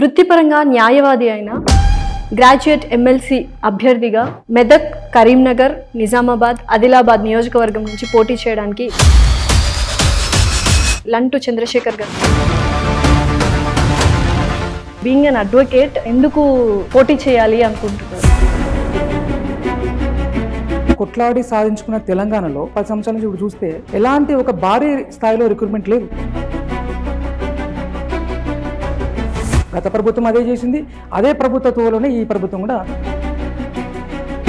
వృత్తిపరంగా న్యాయవాది అయిన గ్రాడ్యుయేట్ ఎమ్మెల్సీ అభ్యర్థిగా మెదక్, కరీంనగర్, నిజామాబాద్, ఆదిలాబాద్ నియోజకవర్గం నుంచి పోటీ చేయడానికి లంటు చంద్రశేఖర్ గారు బీయింగ్ అన్ అడ్వకేట్ ఎందుకు పోటీ చేయాలి అనుకుంటున్నారు? కొట్లాడి సాధించుకున్న తెలంగాణలో 10 సంవత్సరాల నుంచి ఇప్పుడు చూస్తే ఎలాంటి ఒక భారీ స్థాయిలో రిక్రూట్మెంట్ లేదు. గత ప్రభుత్వం అదే చేసింది, అదే ప్రభుత్వంలోనే ఈ ప్రభుత్వం కూడా.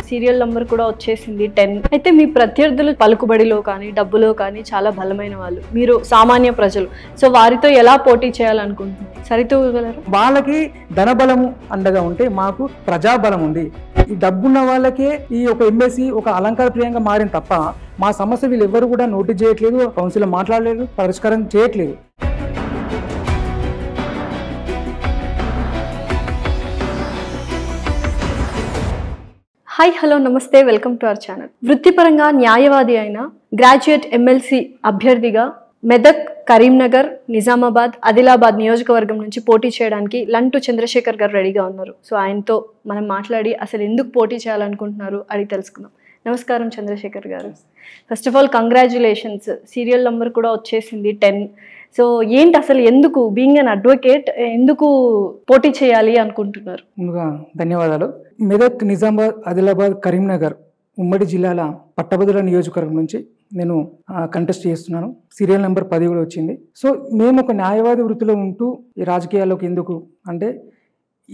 సీరియల్ నంబర్ కూడా వచ్చేసింది 10. అయితే మీ ప్రత్యర్థులు పలుకుబడిలో కానీ డబ్బులో కానీ చాలా బలమైన వాళ్ళు, మీరు సామాన్య ప్రజలు. సో వారితో ఎలా పోటీ చేయాలనుకుంటున్నారు? సరితూగలరు? వాళ్ళకి ధనబలము అండగా ఉంటే మాకు ప్రజాబలం ఉంది. ఈ డబ్బున్న వాళ్ళకే ఈ ఒక ఎంఎస్సీ ఒక అలంకార ప్రియంగా మారింది తప్ప మా సమస్య వీళ్ళు ఎవరు కూడా నోటీస్ చేయట్లేదు, కౌన్సిల్లో మాట్లాడలేదు, పరిష్కారం చేయట్లేదు. హాయ్, హలో, నమస్తే, వెల్కమ్ టు అవర్ ఛానల్. వృత్తిపరంగా న్యాయవాది అయిన గ్రాడ్యుయేట్ ఎమ్మెల్సీ అభ్యర్థిగా మెదక్, కరీంనగర్, నిజామాబాద్, ఆదిలాబాద్ నియోజకవర్గం నుంచి పోటీ చేయడానికి లంటు చంద్రశేఖర్ గారు రెడీగా ఉన్నారు. సో ఆయనతో మనం మాట్లాడి అసలు ఎందుకు పోటీ చేయాలనుకుంటున్నారు అడిగి తెలుసుకుందాం. నమస్కారం చంద్రశేఖర్ గారు. First of all congratulations, serial number కూడా వచ్చేసింది 10. సో ఏంటి అసలు ఎందుకు బీయింగ్ అన్ అడ్వకేట్ ఎందుకు పోటీ చేయాలి అనుకుంటున్నారు? ముందుగా ధన్యవాదాలు. మెదక్, నిజామాబాద్, ఆదిలాబాద్, కరీంనగర్ ఉమ్మడి జిల్లాల పట్టభద్రుల నియోజకవర్గం నుంచి నేను కంటెస్ట్ చేస్తున్నాను. సీరియల్ నెంబర్ 10 కూడా వచ్చింది. సో మేము ఒక న్యాయవాది వృత్తిలో ఉంటూ ఈ రాజకీయాల్లోకి ఎందుకు అంటే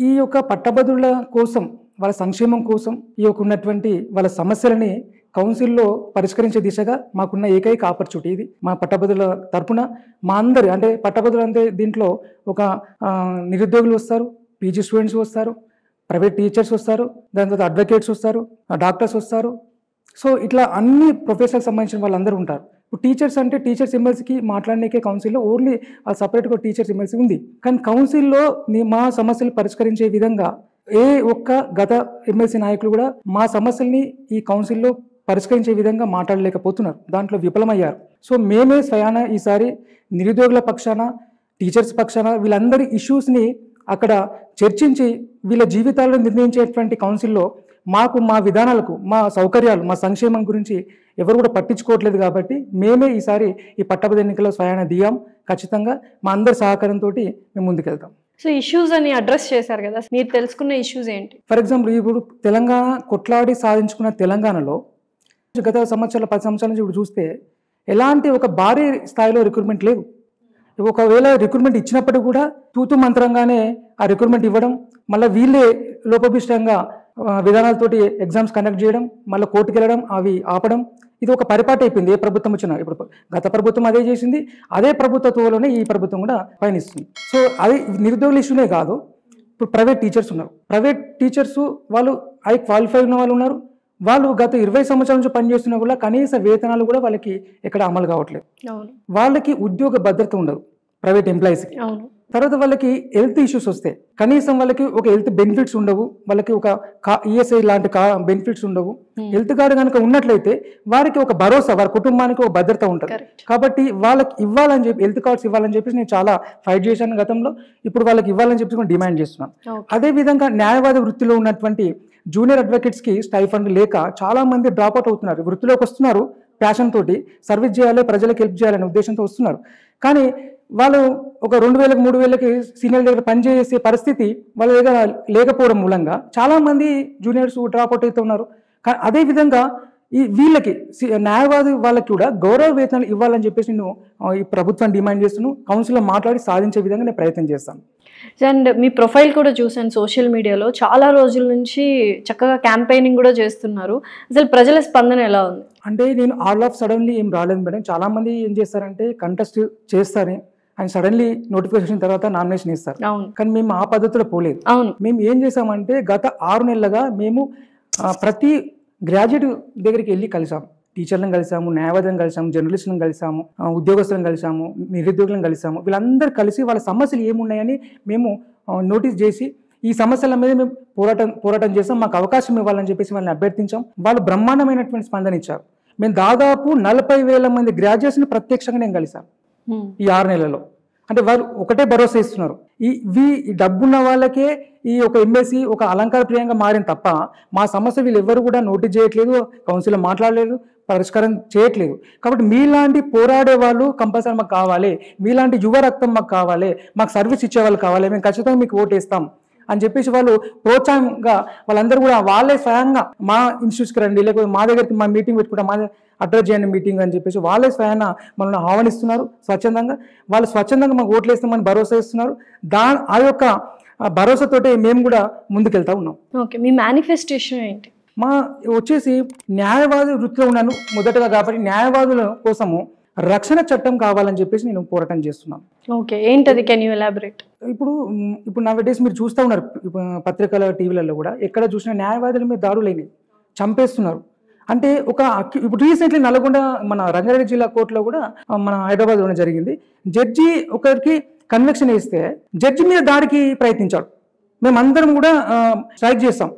ఈ యొక్క పట్టభద్రుల కోసం, వాళ్ళ సంక్షేమం కోసం, ఈ యొక్క ఉన్నటువంటి వాళ్ళ సమస్యలని కౌన్సిల్లో పరిష్కరించే దిశగా మాకున్న ఏకైక ఆపర్చునిటీ ఇది. మా పట్టభద్రుల తరపున మా అందరి అంటే పట్టభద్రులు అంటే దీంట్లో ఒక నిరుద్యోగులు వస్తారు, పీజీ స్టూడెంట్స్ వస్తారు, ప్రైవేట్ టీచర్స్ వస్తారు, దాని తర్వాత అడ్వకేట్స్ వస్తారు, డాక్టర్స్ వస్తారు. సో ఇట్లా అన్ని ప్రొఫెషనల్కి సంబంధించిన వాళ్ళందరూ ఉంటారు. ఇప్పుడు టీచర్స్ అంటే టీచర్స్ ఎమ్మెల్సీకి మాట్లాడడానికే కౌన్సిల్లో ఓన్లీ సపరేట్గా టీచర్స్ ఎమ్మెల్సీ ఉంది. కానీ కౌన్సిల్లో మా సమస్యలు పరిష్కరించే విధంగా ఏ ఒక్క గత ఎమ్మెల్సీ నాయకులు కూడా మా సమస్యల్ని ఈ కౌన్సిల్లో పరిష్కరించే విధంగా మాట్లాడలేకపోతున్నారు, దాంట్లో విఫలమయ్యారు. సో మేమే స్వయాన ఈసారి నిరుద్యోగుల పక్షాన, టీచర్స్ పక్షాన వీళ్ళందరి ఇష్యూస్ని అక్కడ చర్చించి వీళ్ళ జీవితాలను నిర్ణయించేటువంటి కౌన్సిల్లో మాకు మా విధానాలకు, మా సౌకర్యాలు, మా సంక్షేమం గురించి ఎవరు కూడా పట్టించుకోవట్లేదు. కాబట్టి మేమే ఈసారి ఈ పట్టభద్రుల ఎన్నికల్లో స్వయాన దిగాం. ఖచ్చితంగా మా అందరి సహకారంతో మేము ముందుకెళ్తాం. సో ఇష్యూస్ అని అడ్రస్ చేశారు కదా, మీరు తెలుసుకున్న ఇష్యూస్ ఏంటి? ఫర్ ఎగ్జాంపుల్ ఇప్పుడు తెలంగాణ కొట్లాడి సాధించుకున్న తెలంగాణలో గత 10 సంవత్సరాల నుంచి ఇప్పుడు చూస్తే ఎలాంటి ఒక భారీ స్థాయిలో రిక్రూట్మెంట్ లేదు. ఒకవేళ రిక్రూట్మెంట్ ఇచ్చినప్పటికీ కూడా తూతు మంత్రంగానే ఆ రిక్రూట్మెంట్ ఇవ్వడం, మళ్ళీ వీళ్ళే లోపభీష్టంగా విధానాలతోటి ఎగ్జామ్స్ కండక్ట్ చేయడం, మళ్ళీ కోర్టుకు వెళ్ళడం, అవి ఆపడం, ఇది ఒక పరిపాటి అయిపోయింది. ఏ ప్రభుత్వం వచ్చినా. ఇప్పుడు గత ప్రభుత్వం అదే చేసింది, అదే ప్రభుత్వంలోనే ఈ ప్రభుత్వం కూడా పయనిస్తుంది. సో అది నిరుద్యోగుల ఇష్యూనే కాదు. ఇప్పుడు ప్రైవేట్ టీచర్స్ ఉన్నారు, ప్రైవేట్ టీచర్స్ వాళ్ళు క్వాలిఫై ఉన్న వాళ్ళు ఉన్నారు. వాళ్ళు గత 20 సంవత్సరాల నుంచి పనిచేస్తున్నా కూడా కనీస వేతనాలు కూడా వాళ్ళకి ఎక్కడ అమలు కావట్లేదు. వాళ్ళకి ఉద్యోగ భద్రత ఉండదు ప్రైవేట్ ఎంప్లాయీస్కి. తర్వాత వాళ్ళకి హెల్త్ ఇష్యూస్ వస్తే కనీసం వాళ్ళకి ఒక హెల్త్ బెనిఫిట్స్ ఉండవు, వాళ్ళకి ఒక ఈఎస్ఐ లాంటి బెనిఫిట్స్ ఉండవు. హెల్త్ కార్డు కనుక ఉన్నట్లయితే వారికి ఒక భరోసా, వారి కుటుంబానికి ఒక భద్రత ఉంటుంది. కాబట్టి వాళ్ళకి ఇవ్వాలని చెప్పి, హెల్త్ కార్డ్స్ ఇవ్వాలని చెప్పేసి నేను చాలా ఫైట్ చేశాను గతంలో. ఇప్పుడు వాళ్ళకి ఇవ్వాలని చెప్పి డిమాండ్ చేస్తున్నాను. అదేవిధంగా న్యాయవాద వృత్తిలో ఉన్నటువంటి జూనియర్ అడ్వకేట్స్కి స్టైఫండ్ లేక చాలా మంది డ్రాప్అవుట్ అవుతున్నారు. వృత్తిలోకి వస్తున్నారు, ప్యాషన్ తోటి సర్వీస్ చేయాలి, ప్రజలకు హెల్ప్ చేయాలనే ఉద్దేశంతో వస్తున్నారు. కానీ వాళ్ళు ఒక 2000కి 3000కి సీనియర్ దగ్గర పనిచేసే పరిస్థితి వాళ్ళ దగ్గర లేకపోవడం మూలంగా చాలామంది జూనియర్స్ డ్రాప్అవుట్ అవుతూ ఉన్నారు. కానీ అదేవిధంగా వీళ్ళకి న్యాయవాది వాళ్ళకి కూడా గౌరవ వేతనాలు ఇవ్వాలని చెప్పేసి నేను ఈ ప్రభుత్వాన్ని డిమాండ్ చేస్తున్నాను. కౌన్సిల్లో మాట్లాడి సాధించే విధంగా నేను ప్రయత్నం చేస్తాను. అండ్ మీ ప్రొఫైల్ కూడా చూసాను సోషల్ మీడియాలో, చాలా రోజుల నుంచి చక్కగా క్యాంపెయినింగ్ కూడా చేస్తున్నారు. అసలు ప్రజల స్పందన ఎలా ఉంది? అంటే నేను ఆల్ ఆఫ్ సడన్లీ ఏం రాలేదు మేడం. చాలా మంది ఏం చేస్తారంటే కంటెస్ట్ చేస్తారు అండ్ సడన్లీ నోటిఫికేషన్ తర్వాత నామినేషన్ ఇస్తారు. కానీ మేము ఆ పద్ధతిలో పోలేదు. మేము ఏం చేసామంటే గత 6 నెలలుగా మేము ప్రతి గ్రాడ్యుయేట్ దగ్గరికి వెళ్ళి కలిసాము. టీచర్లను కలిసాము, న్యాయవాదులను కలిసాము, జర్నలిస్టులను కలిసాము, ఉద్యోగస్తులను కలిసాము, నిరుద్యోగులను కలిసాము. వీళ్ళందరూ కలిసి వాళ్ళ సమస్యలు ఏమున్నాయని మేము నోటీస్ చేసి ఈ సమస్యల మీద మేము పోరాటం చేసాం. మాకు అవకాశం ఇవ్వాలని చెప్పేసి వాళ్ళని అభ్యర్థించాం. వాళ్ళు బ్రహ్మాండమైనటువంటి స్పందన ఇచ్చారు. మేము దాదాపు 40,000 మంది గ్రాడ్యుయేట్స్ని ప్రత్యక్షంగా నేను కలిసాను ఈ 6 నెలల్లో. అంటే వారు ఒకటే భరోసా ఇస్తున్నారు. ఈ డబ్బున్న వాళ్ళకే ఈ ఒక ఎమ్మెల్సీ ఒక అలంకారప్రియంగా మారింది తప్ప మా సమస్య వీళ్ళు ఎవరు కూడా నోటీస్ చేయట్లేదు, కౌన్సిల్లో మాట్లాడలేదు, పరిష్కారం చేయట్లేదు. కాబట్టి మీలాంటి పోరాడే వాళ్ళు కంపల్సరీ మాకు కావాలి, మీలాంటి యువ రక్తం మాకు కావాలి, మాకు సర్వీస్ ఇచ్చే వాళ్ళు కావాలి, మేము ఖచ్చితంగా మీకు ఓటేస్తాం అని చెప్పేసి వాళ్ళు ప్రోత్సాహంగా వాళ్ళందరూ కూడా వాళ్ళే స్వయంగా మా ఇన్స్టిట్యూట్స్కి రండి, లేకపోతే మా దగ్గరికి మా మీటింగ్ పెట్టుకుంటాం, మా అడ్రస్ చేయండి మీటింగ్ అని చెప్పేసి వాళ్ళే స్వయాన మనల్ని ఆహ్వానిస్తున్నారు. స్వచ్ఛందంగా వాళ్ళు స్వచ్ఛందంగా మాకు ఓట్లు వేస్తామని భరోసా ఇస్తున్నారు. ఆ యొక్క భరోసాతోటి మేము కూడా ముందుకెళ్తా ఉన్నాం. ఓకే, మీ మేనిఫెస్టేషన్ ఏంటి? మా వచ్చేసి న్యాయవాది వృత్తిలో ఉన్నాను మొదటగా, కాబట్టి న్యాయవాదుల కోసము రక్షణ చట్టం కావాలని చెప్పేసి నేను పోరాటం చేస్తున్నాను. ఓకే, ఏంటది? Can you elaborate? ఇప్పుడు నవ్ డేస్ మీరు చూస్తూ ఉన్నారు పత్రికల టీవీలలో కూడా, ఎక్కడ చూసినా న్యాయవాదుల మీద దాడులైనవి, చంపేస్తున్నారు. అంటే ఇప్పుడు రీసెంట్లీ నల్గొండ మన రంగారెడ్డి జిల్లా కోర్టులో కూడా మన హైదరాబాద్లోనే జరిగింది. జడ్జి ఒకరికి కన్విక్షన్ ఇస్తే జడ్జి మీద దాడికి ప్రయత్నించాడు. మేమందరం కూడా స్ట్రైక్ చేస్తాం.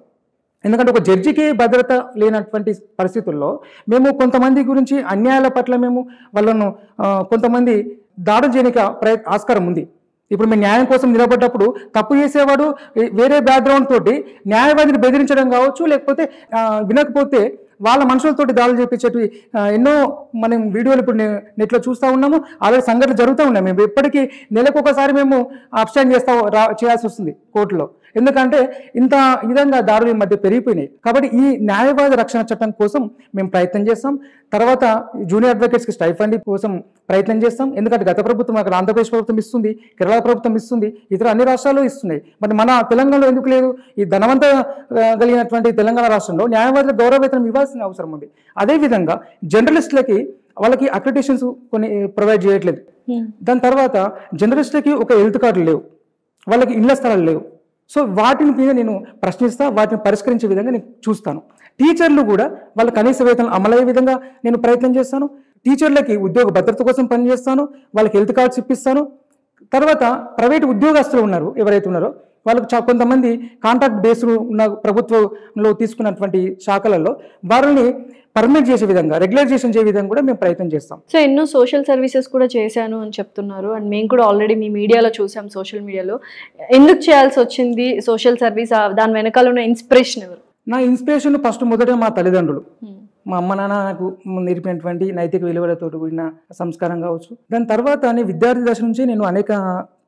ఎందుకంటే ఒక జడ్జికి భద్రత లేనటువంటి పరిస్థితుల్లో మేము కొంతమంది గురించి అన్యాయాల పట్ల మేము వాళ్ళను కొంతమంది దాడులు చేయడానికి ఆస్కారం ఉంది. ఇప్పుడు మేము న్యాయం కోసం నిలబడ్డప్పుడు తప్పు చేసేవాడు వేరే బ్యాక్గ్రౌండ్ తోటి న్యాయవాదిని బెదిరించడం కావచ్చు, లేకపోతే వినకపోతే వాళ్ళ మనుషులతోటి దాడులు చేపించేవి ఎన్నో మనం వీడియోలు ఇప్పుడు నెట్లో చూస్తూ ఉన్నాము. అలాగే సంఘటనలు జరుగుతూ ఉన్నాయి. మేము ఎప్పటికీ నెలకొకసారి మేము అబ్స్టాండ్ చేయాల్సి వస్తుంది కోర్టులో, ఎందుకంటే ఈ విధంగా దాడులు ఈ మధ్య పెరిగిపోయినాయి. కాబట్టి ఈ న్యాయవాద రక్షణ చట్టం కోసం మేము ప్రయత్నం చేస్తాం. తర్వాత జూనియర్ అడ్వకేట్స్కి స్టైఫండ్ కోసం ప్రయత్నం చేస్తాం. ఎందుకంటే గత ప్రభుత్వం అక్కడ ఆంధ్రప్రదేశ్ ప్రభుత్వం ఇస్తుంది, కేరళ ప్రభుత్వం ఇస్తుంది, ఇతర అన్ని రాష్ట్రాలు ఇస్తున్నాయి. మరి మన తెలంగాణలో ఎందుకు లేదు? ఈ ధనవంత కలిగినటువంటి తెలంగాణ రాష్ట్రంలో న్యాయవాదులకు గౌరవ వేతనం ఇవ్వాల్సిన అవసరం ఉంది. అదేవిధంగా జర్నలిస్టులకి వాళ్ళకి అక్రిడిటేషన్స్ కొన్ని ప్రొవైడ్ చేయట్లేదు. దాని తర్వాత జర్నలిస్టులకి ఒక హెల్త్ కార్డులు లేవు, వాళ్ళకి ఇళ్ల స్థలాలు లేవు. సో వాటిని మీద నేను ప్రశ్నిస్తా, వాటిని పరిష్కరించే విధంగా నేను చూస్తాను. టీచర్లు కూడా వాళ్ళ కనీస వేతనం అమలయ్యే విధంగా నేను ప్రయత్నం చేస్తాను. టీచర్లకి ఉద్యోగ భద్రత కోసం పనిచేస్తాను, వాళ్ళకి హెల్త్ కార్డ్స్ ఇప్పిస్తాను. తర్వాత ప్రైవేట్ ఉద్యోగస్తులు ఉన్నారు ఎవరైతే ఉన్నారో వాళ్ళకు కొంతమంది కాంట్రాక్ట్ బేస్డ్ ఉన్న ప్రభుత్వంలో తీసుకున్నటువంటి శాఖలలో వారిని పర్మిట్ చేసే విధంగా, రెగ్యులరైజేషన్ చేసే విధంగా కూడా మేము ప్రయత్నం చేస్తాం. సో ఎన్నో సోషల్ సర్వీసెస్ కూడా చేశాను అని చెప్తున్నారు, అండ్ మేము కూడా ఆల్రెడీ మీ మీడియాలో చూసాం. సోషల్ మీడియాలో ఎందుకు చేయాల్సి వచ్చింది సోషల్ సర్వీస్? దాని వెనకాల ఉన్న ఇన్స్పిరేషన్ ఎవరు? నా ఇన్స్పిరేషన్ మొదట మా తల్లిదండ్రులు, మా అమ్మ నాన్న నాకు నేర్పినటువంటి నైతిక విలువలతో కూడిన సంస్కారం కావచ్చు. దాని తర్వాత నేను విద్యార్థి దశ నుంచి నేను అనేక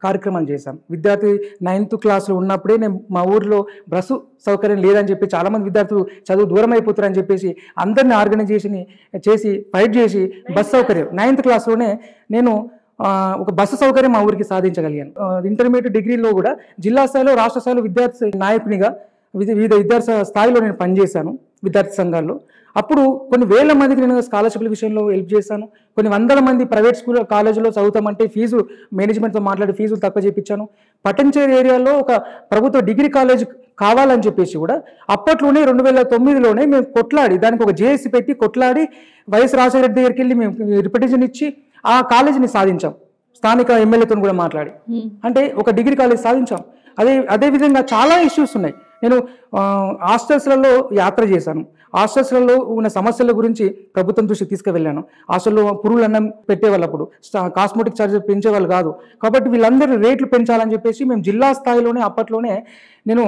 కార్యక్రమాలు చేశాను. విద్యార్థి 9th క్లాస్లో ఉన్నప్పుడే నేను మా ఊర్లో బస్సు సౌకర్యం లేదని చెప్పి చాలామంది విద్యార్థులు చదువు దూరం అయిపోతారని చెప్పేసి అందరినీ ఆర్గనైజేషన్ చేసి ఫైట్ చేసి బస్సు సౌకర్యం 9th క్లాస్లోనే నేను ఒక బస్సు సౌకర్యం మా ఊరికి సాధించగలిగాను. ఇంటర్మీడియట్ డిగ్రీలో కూడా జిల్లా స్థాయిలో, రాష్ట్ర స్థాయిలో విద్యార్థి నాయకునిగా వివిధ విద్యార్థి స్థాయిలో నేను పనిచేశాను విద్యార్థి సంఘాల్లో. అప్పుడు కొన్ని వేల మందికి నేను స్కాలర్షిప్ల విషయంలో హెల్ప్ చేశాను. కొన్ని వందల మంది ప్రైవేట్ స్కూల్ కాలేజీలో చదువుతామంటే ఫీజు మేనేజ్మెంట్తో మాట్లాడి ఫీజులు తక్కువ చేయించాను. పట్టణచేరు ఏరియాలో ఒక ప్రభుత్వ డిగ్రీ కాలేజ్ కావాలని చెప్పేసి కూడా అప్పట్లోనే 2009లోనే మేము కొట్లాడి దానికి ఒక జేఏసీ పెట్టి కొట్లాడి వైఎస్ రాజశేఖర రెడ్డి దగ్గరికి వెళ్ళి మేము రిపిటేషన్ ఇచ్చి ఆ కాలేజీని సాధించాం. స్థానిక ఎమ్మెల్యేతో కూడా మాట్లాడి అంటే ఒక డిగ్రీ కాలేజ్ సాధించాం. అదేవిధంగా చాలా ఇష్యూస్ ఉన్నాయి. నేను హాస్టల్స్లలో యాత్ర చేశాను. హాస్టల్స్లలో ఉన్న సమస్యల గురించి ప్రభుత్వం దృష్టికి తీసుకువెళ్ళాను. హాస్టల్లో పురుగులు అన్నం పెట్టేవాళ్ళు, అప్పుడు కాస్మెటిక్ ఛార్జెస్ పెంచేవాళ్ళు కాదు. కాబట్టి వీళ్ళందరూ రేట్లు పెంచాలని చెప్పేసి మేము జిల్లా స్థాయిలోనే అప్పట్లోనే నేను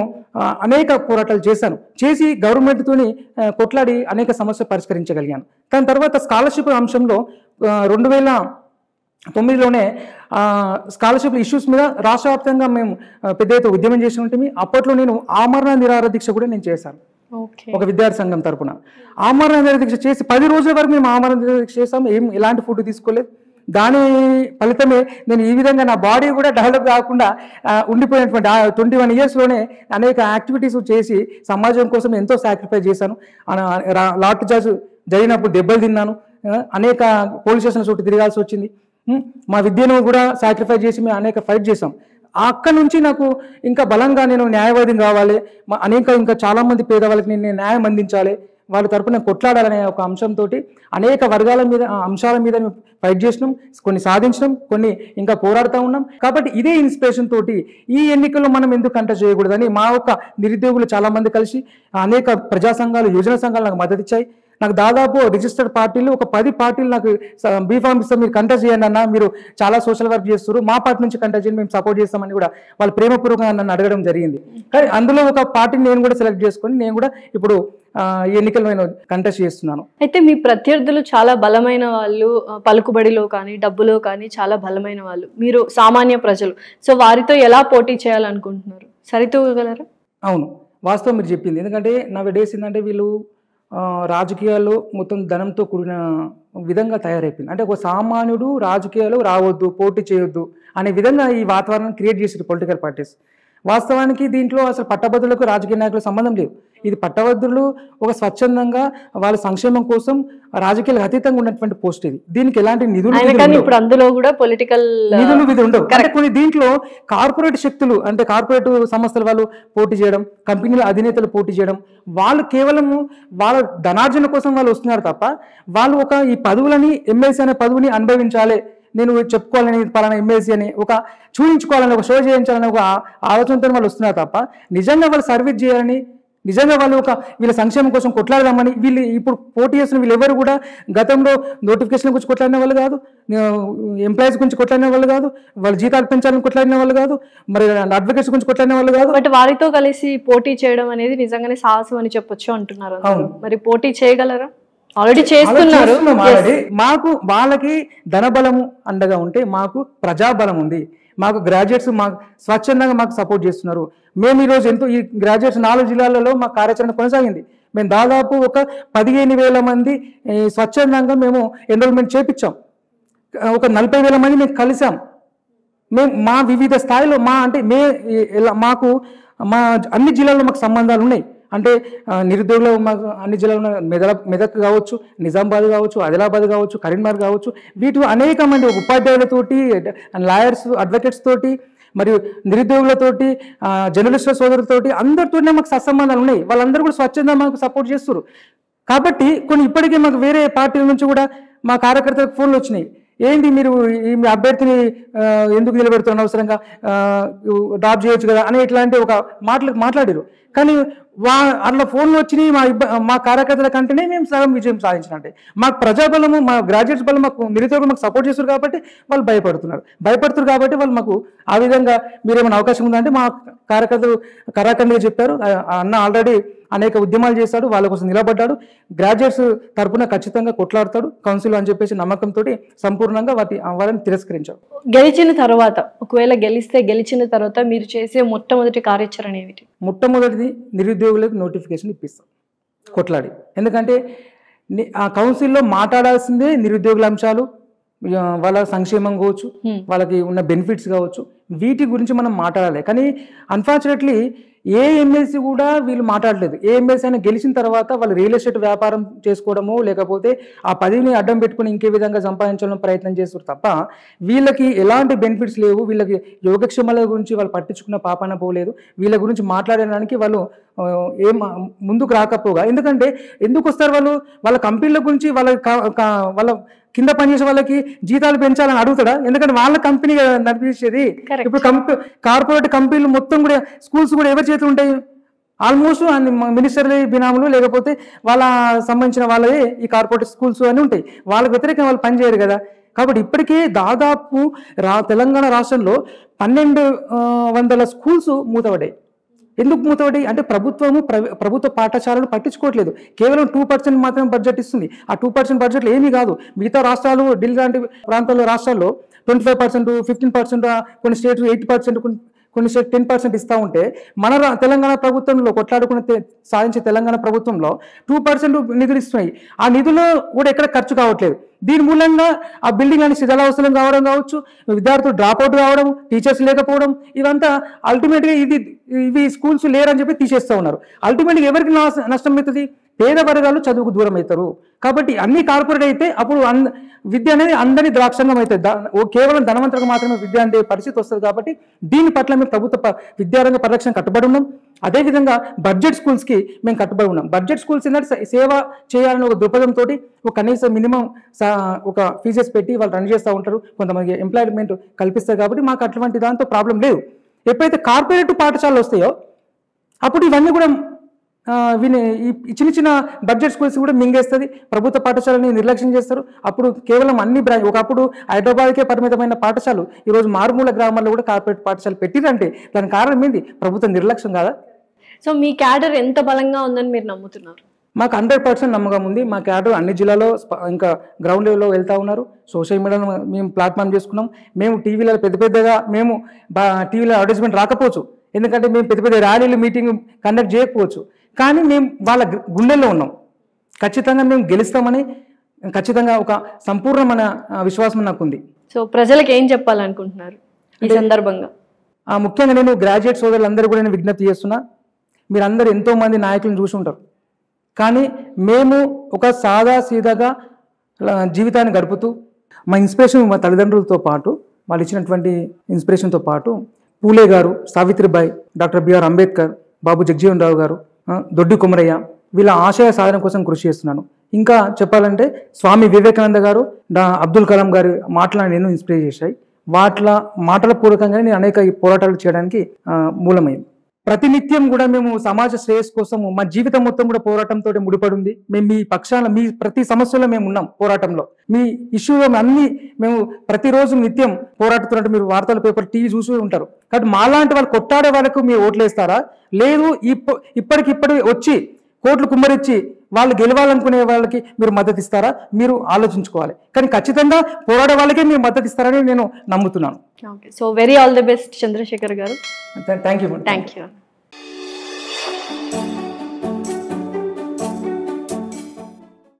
అనేక పోరాటాలు చేసి గవర్నమెంట్తోని కొట్లాడి అనేక సమస్యలు పరిష్కరించగలిగాను. దాని తర్వాత స్కాలర్షిప్ అంశంలో 2009లోనే స్కాలర్షిప్ ఇష్యూస్ మీద రాష్ట్ర వ్యాప్తంగా మేము పెద్ద ఎత్తున ఉద్యమం చేసి ఉంటుంది. అప్పట్లో నేను ఆమరణ నిరాహార దీక్ష కూడా నేను చేశాను ఒక విద్యార్థి సంఘం తరపున. ఆమరణ నిరాహార దీక్ష చేసి 10 రోజుల వరకు మేము ఆమరణ నిరాహార దీక్ష చేసాము. ఎలాంటి ఫుడ్ తీసుకోలేదు. దాని ఫలితమే నేను ఈ విధంగా నా బాడీ కూడా డెవలప్ కాకుండా ఉండిపోయినటువంటి 21 ఇయర్స్లోనే అనేక యాక్టివిటీస్ చేసి సమాజం కోసం ఎంతో సాక్రిఫైస్ చేశాను. లాఠీ చార్జ్ జరిగినప్పుడు దెబ్బలు తిన్నాను, అనేక పోలీస్ స్టేషన్ చుట్టూ తిరగాల్సి వచ్చింది. మా విద్యను కూడా సాక్రిఫైస్ చేసి మేము అనేక ఫైట్ చేసాం. అక్కడి నుంచి నాకు ఇంకా బలంగా నేను న్యాయవాదిని కావాలి, ఇంకా చాలామంది పేదవాళ్ళకి నేను న్యాయం అందించాలి, వాళ్ళ తరపున కొట్లాడాలనే ఒక అంశంతో అనేక వర్గాల మీద అంశాల మీద మేము ఫైట్ చేసినాం, కొన్ని సాధించినాం, కొన్ని ఇంకా పోరాడుతూ ఉన్నాం. కాబట్టి ఇదే ఇన్స్పిరేషన్ తోటి ఈ ఎన్నికల్లో మనం ఎందుకు కంటెస్ట్ చేయకూడదని మా యొక్క నిరుద్యోగులు చాలామంది కలిసి అనేక ప్రజా సంఘాలు, యువజన సంఘాలు నాకు మద్దతు ఇచ్చాయి. నాకు దాదాపు రిజిస్టర్డ్ పార్టీలు ఒక 10 పార్టీలు నాకు బీఫామ్ ఇస్తే మీరు కంటెస్ట్ చేయండి అన్న, మీరు చాలా సోషల్ వర్క్ చేస్తారు, మా పార్టీ నుంచి కంటెస్ట్ చేయండి, మేము సపోర్ట్ చేస్తామని కూడా వాళ్ళు ప్రేమపూర్వకంగా నన్ను అడగడం జరిగింది. కానీ అందులో ఒక పార్టీని నేను కూడా సెలెక్ట్ చేసుకొని నేను కూడా ఇప్పుడు ఎన్నికల్లో నేను కంటెస్ట్ చేస్తున్నాను. అయితే మీ ప్రత్యర్థులు చాలా బలమైన వాళ్ళు, పలుకుబడిలో కానీ డబ్బులో కానీ చాలా బలమైన వాళ్ళు, మీరు సామాన్య ప్రజలు, సో వారితో ఎలా పోటీ చేయాలనుకుంటున్నారు, సరితూగలరా? అవును, వాస్తవం మీరు చెప్పింది. ఎందుకంటే నా డేస్ ఏంటంటే వీళ్ళు రాజకీయాల్లో మొత్తం ధనంతో కూడిన విధంగా తయారైపోయింది. అంటే ఒక సామాన్యుడు రాజకీయాలు రావద్దు, పోటీ చేయొద్దు అనే విధంగా ఈ వాతావరణం క్రియేట్ చేసారు పొలిటికల్ పార్టీస్. వాస్తవానికి దీంట్లో అసలు పట్టభద్రులకు రాజకీయ నాయకులకు సంబంధం లేదు. ఇది పట్టభద్రులు ఒక స్వచ్ఛందంగా వాళ్ళ సంక్షేమం కోసం రాజకీయాలకు అతీతంగా ఉన్నటువంటి పోస్ట్ ఇది. దీనికి ఎలాంటి నిధులు ఇప్పుడు అందులో కూడా పొలిటికల్ నిధులు ఉండవు. అంటే కొన్ని దీంట్లో కార్పొరేట్ శక్తులు, అంటే కార్పొరేట్ సంస్థల వాళ్ళు పోటీ చేయడం, కంపెనీల అధినేతలు పోటీ చేయడం, వాళ్ళు కేవలం వాళ్ళ ధనార్జన కోసం వాళ్ళు వస్తున్నారు తప్ప వాళ్ళు ఒక ఈ పదవులని, ఎమ్మెల్సీ అనే పదవిని అనుభవించాలి, నేను చెప్పుకోవాలని, పలానా ఎమ్మెల్సీ అని ఒక చూపించుకోవాలని, ఒక షో చేయించాలని ఒక ఆలోచనతో వాళ్ళు వస్తున్నారు తప్ప నిజంగా వాళ్ళు సర్వీస్ చేయాలని, నిజంగా వాళ్ళు ఒక వీళ్ళ సంక్షేమం కోసం కొట్లాడదామని వీళ్ళు ఇప్పుడు పోటీ చేస్తున్న వీళ్ళు ఎవరు కూడా గతంలో నోటిఫికేషన్ గురించి కొట్లాడిన వాళ్ళు కాదు, ఎంప్లాయీస్ గురించి కొట్లాడిన వాళ్ళు కాదు, వాళ్ళ జీతాలు పెంచాలని కొట్లాడిన వాళ్ళు కాదు, మరి అడ్వకేట్స్ గురించి కొట్లాడిన వాళ్ళు కాదు. బట్ వారితో కలిసి పోటీ చేయడం అనేది నిజంగానే సాహసం అని చెప్పొచ్చు అంటున్నారు. మరి పోటీ చేయగలరా? ఆల్రెడీ చేస్తున్నారు. మాకు వాళ్ళకి ధనబలము అండగా ఉంటే మాకు ప్రజాబలం ఉంది. మాకు గ్రాడ్యుయేట్స్ మాకు స్వచ్ఛందంగా మాకు సపోర్ట్ చేస్తున్నారు. మేము ఈరోజు ఎంతో ఈ గ్రాడ్యుయేట్స్ 4 జిల్లాలలో మా కార్యాచరణ కొనసాగింది. మేము దాదాపు ఒక 15,000 మంది స్వచ్ఛందంగా మేము ఎన్రోల్మెంట్ చేపించాం. ఒక 40,000 మంది మేము కలిసాం. మేము మా వివిధ స్థాయిలో మాకు అన్ని జిల్లాల్లో మాకు సంబంధాలు ఉన్నాయి. అంటే నిరుద్యోగులు మాకు అన్ని జిల్లాలో మెదక్ కావచ్చు, నిజామాబాద్ కావచ్చు, ఆదిలాబాద్ కావచ్చు, కరీంనగర్ కావచ్చు, వీటి అనేక మంది ఉపాధ్యాయులతోటి, లాయర్స్, అడ్వకేట్స్ తోటి, మరియు నిరుద్యోగులతోటి, జర్నలిస్టుల సోదరులతోటి అందరితోనే మాకు సత్సంబంధాలు ఉన్నాయి. వాళ్ళందరూ కూడా స్వచ్ఛంగా మాకు సపోర్ట్ చేస్తారు. కాబట్టి ఇప్పటికీ మాకు వేరే పార్టీల నుంచి కూడా మా కార్యకర్తలకు ఫోన్లు వచ్చినాయి. ఏంటి మీరు ఈ అభ్యర్థిని ఎందుకు నిలబెడుతున్న అవసరంగా డ్రాప్ చేయొచ్చు కదా అని ఇట్లాంటి ఒక మాట్లాడారు. కానీ అట్లా ఫోన్లు వచ్చినాయి మా కార్యకర్తల కంటేనే మేము సగం విజయం సాధించినట్టే. మాకు ప్రజాబలము, మా గ్రాడ్యుయేట్స్ బలం, మాకు నిరుద్యోగులు మాకు సపోర్ట్ చేస్తారు కాబట్టి వాళ్ళు భయపడుతున్నారు కాబట్టి వాళ్ళు మాకు ఆ విధంగా మీరేమైనా అవకాశం ఉందంటే మా కార్యకర్తలు కరాఖండిగా చెప్పారు. అన్న ఆల్రెడీ అనేక ఉద్యమాలు చేశాడు, వాళ్ళ కోసం నిలబడ్డాడు, గ్రాడ్యుయేట్స్ తరపున ఖచ్చితంగా కొట్లాడతాడు కౌన్సిల్ అని చెప్పేసి నమ్మకంతో సంపూర్ణంగా వాళ్ళని తిరస్కరించాడు. ఒకవేళ గెలిచిన తర్వాత మీరు చేసే మొట్టమొదటి కార్యాచరణ ఏమిటి? మొట్టమొదటిది నిరుద్యోగులకు నోటిఫికేషన్ ఇప్పిస్తాం కొట్లాడి. ఎందుకంటే ఆ కౌన్సిల్లో మాట్లాడాల్సిందే నిరుద్యోగుల అంశాలు, వాళ్ళ సంక్షేమం కావచ్చు, వాళ్ళకి ఉన్న బెనిఫిట్స్ కావచ్చు, వీటి గురించి మనం మాట్లాడాలి. కానీ అన్ఫార్చునేట్లీ ఏ ఎమ్మెల్సీ కూడా వీళ్ళు మాట్లాడలేదు. ఏ ఎమ్మెల్సీ అయినా గెలిచిన తర్వాత వాళ్ళు రియల్ ఎస్టేట్ వ్యాపారం చేసుకోవడమో లేకపోతే ఆ పదవిని అడ్డం పెట్టుకుని ఇంకే విధంగా సంపాదించాలని ప్రయత్నం చేస్తారు తప్ప వీళ్ళకి ఎలాంటి బెనిఫిట్స్ లేవు. వీళ్ళకి యోగక్షేమాల గురించి వాళ్ళు పట్టించుకున్న పాపాన పోలేదు. వీళ్ళ గురించి మాట్లాడడానికి వాళ్ళు ఏం ముందుకు రాకపోగా, ఎందుకు వస్తారు వాళ్ళు? వాళ్ళ కంపెనీల గురించి వాళ్ళ కింద పనిచేసే వాళ్ళకి జీతాలు పెంచాలని అడుగుతాడా? ఎందుకంటే వాళ్ళ కంపెనీ నడిపించేది. ఇప్పుడు కార్పొరేట్ కంపెనీలు మొత్తం కూడా స్కూల్స్ కూడా ఎవరి చేతులు ఉంటాయి? ఆల్మోస్ట్ మినిస్టర్లీ బినాములు లేకపోతే వాళ్ళ సంబంధించిన వాళ్ళే ఈ కార్పొరేట్ స్కూల్స్ అని ఉంటాయి. వాళ్ళకి వ్యతిరేకంగా వాళ్ళు పనిచేయరు కదా. కాబట్టి ఇప్పటికే దాదాపు తెలంగాణ రాష్ట్రంలో 1200 స్కూల్స్ మూతపడ్డాయి. ఎందుకు మూతపడ్డాయి అంటే ప్రభుత్వ పాఠశాలలు పట్టించుకోవట్లేదు. కేవలం 2% మాత్రమే బడ్జెట్ ఇస్తుంది. ఆ 2% బడ్జెట్లు ఏమీ కాదు. మిగతా రాష్ట్రాలు, ఢిల్లీ లాంటి ప్రాంతాల్లో రాష్ట్రాల్లో 25%, 15%, కొన్ని స్టేట్లు 8%, కొన్ని స్టేట్ 10% ఇస్తూ ఉంటే మన తెలంగాణ ప్రభుత్వంలో కొట్లాడుకుని సాధించే తెలంగాణ ప్రభుత్వంలో 2% నిధులు ఇస్తున్నాయి. ఆ నిధులు కూడా ఎక్కడ ఖర్చు కావట్లేదు. దీని మూలంగా ఆ బిల్డింగ్ అని శిథిలావస్థలం కావడం కావచ్చు, విద్యార్థులు డ్రాప్అవుట్ కావడం, టీచర్స్ లేకపోవడం, ఇవంతా అల్టిమేట్గా ఇవి స్కూల్స్ లేరని చెప్పి తీసేస్తూ ఉన్నారు. అల్టిమేట్గా ఎవరికి నష్టం అవుతుంది? పేద వర్గాలు చదువుకు దూరం అవుతారు. కాబట్టి అన్ని కార్పొరేట్ అయితే అప్పుడు విద్య అనేది అందరి ద్రాక్షంగం అవుతుంది. కేవలం ధనవంతులకు మాత్రమే విద్య అంటే పరిస్థితి వస్తుంది. కాబట్టి దీని పట్ల మేము ప్రభుత్వ విద్యారంగ పరిరక్షణ కట్టుబడి ఉన్నాం. అదేవిధంగా బడ్జెట్ స్కూల్స్కి మేము కట్టుబడి ఉన్నాం. బడ్జెట్ స్కూల్స్ ఏంటంటే సేవ చేయాలని ఒక దృక్పథంతో ఒక కనీసం మినిమం ఒక ఫీజెస్ పెట్టి వాళ్ళు రన్ చేస్తూ ఉంటారు. కొంతమంది ఎంప్లాయ్మెంట్ కల్పిస్తారు. కాబట్టి మాకు అటువంటి దాంతో ప్రాబ్లం లేదు. ఎప్పుడైతే కార్పొరేట్ పాఠశాలలు వస్తాయో అప్పుడు ఇవన్నీ కూడా విని ఈ చిన్న చిన్న బడ్జెట్ స్కూల్స్ కూడా మింగేస్తుంది. ప్రభుత్వ పాఠశాలని నిర్లక్ష్యం చేస్తారు. అప్పుడు కేవలం అన్ని ఒకప్పుడు హైదరాబాద్కే పరిమితమైన పాఠశాలలు ఈరోజు మారుమూల గ్రామాల్లో కూడా కార్పొరేట్ పాఠశాలలు పెట్టిరంటే దానికి కారణం ఏంది? ప్రభుత్వ నిర్లక్ష్యం కాదా? సో మీ క్యాడర్ ఎంత బలంగా ఉందని మీరు నమ్ముతున్నారు? మాకు 100% నమ్మకం ఉంది. మా క్యాడర్ అన్ని జిల్లాలో ఇంకా గ్రౌండ్ లెవెల్లో వెళ్తూ ఉన్నారు. సోషల్ మీడియాలో మేము ప్లాట్ఫామ్ చేసుకున్నాం. మేము టీవీలలో పెద్దగా మేము టీవీలో అడ్వర్టైజ్మెంట్ రాకపోవచ్చు, ఎందుకంటే మేము పెద్ద ర్యాలీలు మీటింగ్ కండక్ట్ చేయకపోవచ్చు, కానీ మేము వాళ్ళ గుండెల్లో ఉన్నాం. ఖచ్చితంగా మేము గెలుస్తామని ఖచ్చితంగా ఒక సంపూర్ణమైన విశ్వాసం నాకు ఉంది. సో ప్రజలకు ఏం చెప్పాలనుకుంటున్నారు ఈ సందర్భంగా? ముఖ్యంగా నేను గ్రాడ్యుయేట్ సోదరులందరూ కూడా నేను విజ్ఞప్తి చేస్తున్నా. మీరందరూ ఎంతోమంది నాయకులను చూసి ఉంటారు, కానీ మేము ఒక సాదా సీదాగా జీవితాన్ని గడుపుతూ మా ఇన్స్పిరేషన్ మా తల్లిదండ్రులతో పాటు వాళ్ళు ఇచ్చినటువంటి ఇన్స్పిరేషన్తో పాటు పూలే గారు, సావిత్రిబాయి, డాక్టర్ బిఆర్ అంబేద్కర్, బాబు జగజీవన్ రావు గారు, దొడ్డి కుమరయ్య వీళ్ళ ఆశయ సాధన కోసం కృషి చేస్తున్నాను. ఇంకా చెప్పాలంటే స్వామి వివేకానంద గారు, అబ్దుల్ కలాం గారి మాటలను నేను ఇన్స్పైర్ చేశాయి. మాటల పూర్వకంగానే నేను అనేక పోరాటాలు చేయడానికి మూలమైంది. ప్రతినిత్యం కూడా మేము సమాజ శ్రేయస్ కోసం మా జీవితం మొత్తం కూడా పోరాటంతో ముడిపడి ఉంది. మేము మీ పక్షాన మీ ప్రతి సమస్యలో మేము ఉన్నాం. పోరాటంలో మీ ఇష్యూలో అన్ని మేము ప్రతిరోజు నిత్యం పోరాడుతున్నట్టు మీరు వార్తల పేపర్ టీవీ చూసి ఉంటారు. కాబట్టి మాలాంటి వాళ్ళు కొట్టాడే వాళ్ళకు మీరు ఓట్లేస్తారా, లేదు ఇప్పటికిప్పటి వచ్చి కోట్లు కుమ్మరిచ్చి వాళ్ళు గెలవాలనుకునే వాళ్ళకి మీరు మద్దతు ఇస్తారా? మీరు ఆలోచించుకోవాలి. కానీ ఖచ్చితంగా పోరాడే వాళ్ళకే మీరు మద్దతు ఇస్తారని నేను నమ్ముతున్నాను. So very all the best Chandrashekar గారు. Thank you. Thank you.